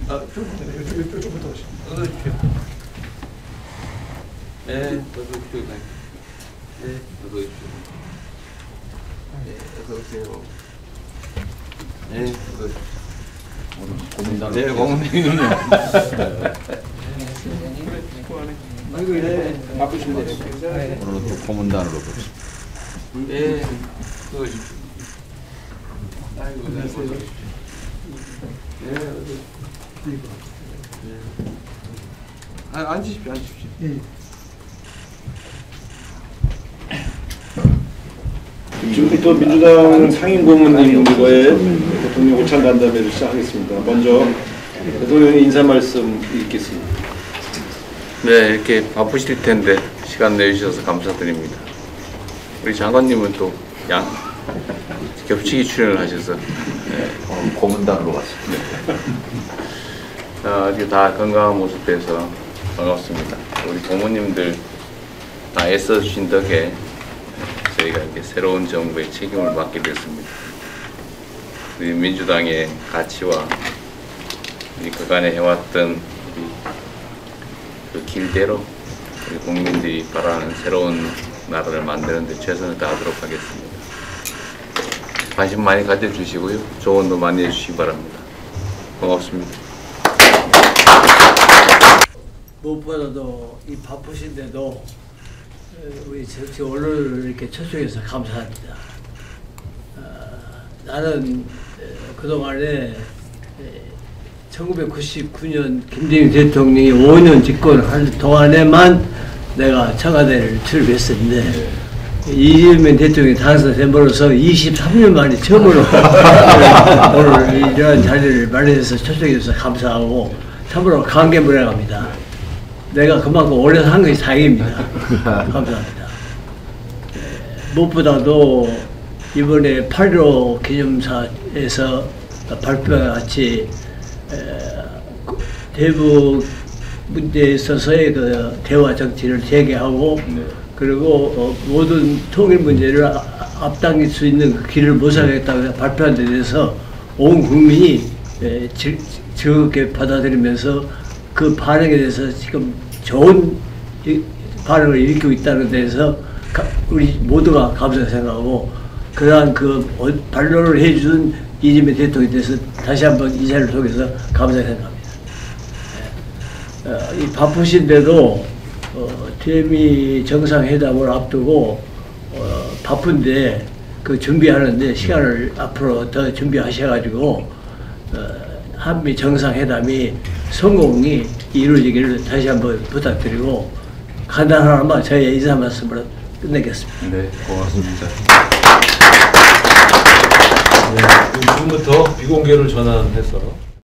이쪽부터 오시죠. 네, 어서 오십시오. 네, 어서 오십시오. 네, 어서 오세요. 네, 어서 오십시오. 고문단. 네, 고문단님요. 아이고, 네. 바쁘신데. 오늘은 또 고문단으로 보십시오. 네, 어서 오십시오. 아이고, 네, 어서 오십시오. 네, 어서 오십시오. 앉으십시오, 앉으십시오. 네. 지금부터 민주당 상임고문님과의 대통령 오찬 간담회를 시작하겠습니다. 먼저 대통령의 인사 말씀 읽겠습니다. 네, 이렇게 바쁘실 텐데 시간 내주셔서 감사드립니다. 우리 장관님은 또 겹치기 출연을 하셔서 오늘 고문단으로 왔습니다. 아주 다 건강한 모습에서 반갑습니다. 우리 고모님들 다 애써주신 덕에 저희가 이렇게 새로운 정부의 책임을 맡게 됐습니다. 우리 민주당의 가치와 우리 그간에 해왔던 우리 그 길대로 우리 국민들이 바라는 새로운 나라를 만드는 데 최선을 다하도록 하겠습니다. 관심 많이 가져주시고요. 조언도 많이 해주시기 바랍니다. 고맙습니다. 무엇보다도 이 바쁘신데도 우리 정치 언론을 이렇게 초청해서 감사합니다. 나는 그동안에 1999년 김대중 대통령이 5년 집권할 동안에만 내가 청와대를 출입했었는데 이재명 대통령이 당선됨으로써 23년 만에 처음으로 오늘 이러한 자리를 마련해서 초청해서 감사하고 참으로 감개무량합니다. 내가 그만큼 오래 한 것이 다행입니다. 감사합니다. 무엇보다도 이번에 8.15 기념사에서 발표와 같이 대북 문제에 있어서의 그 대화 정치를 재개하고 그리고 모든 통일 문제를 앞당길 수 있는 그 길을 모색하겠다고 발표한 데 대해서 온 국민이 즐겁게 받아들이면서 그 반응에 대해서 지금 좋은 반응을 일으키고 있다는 데서 우리 모두가 감사하게 생각하고 그러한 그 반론을 해준 이재명 대통령에 대해서 다시 한번 이 자리를 통해서 감사하게 생각합니다. 이 바쁘신데도 대미 정상회담을 앞두고 바쁜데 그 준비하는데 시간을 앞으로 더 준비하셔가지고 한미 정상회담이 성공이 이루어지기를 다시 한번 부탁드리고 간단하나마 저의 인사 말씀으로 끝내겠습니다. 네, 고맙습니다. 네, 지금부터 비공개를 전환해서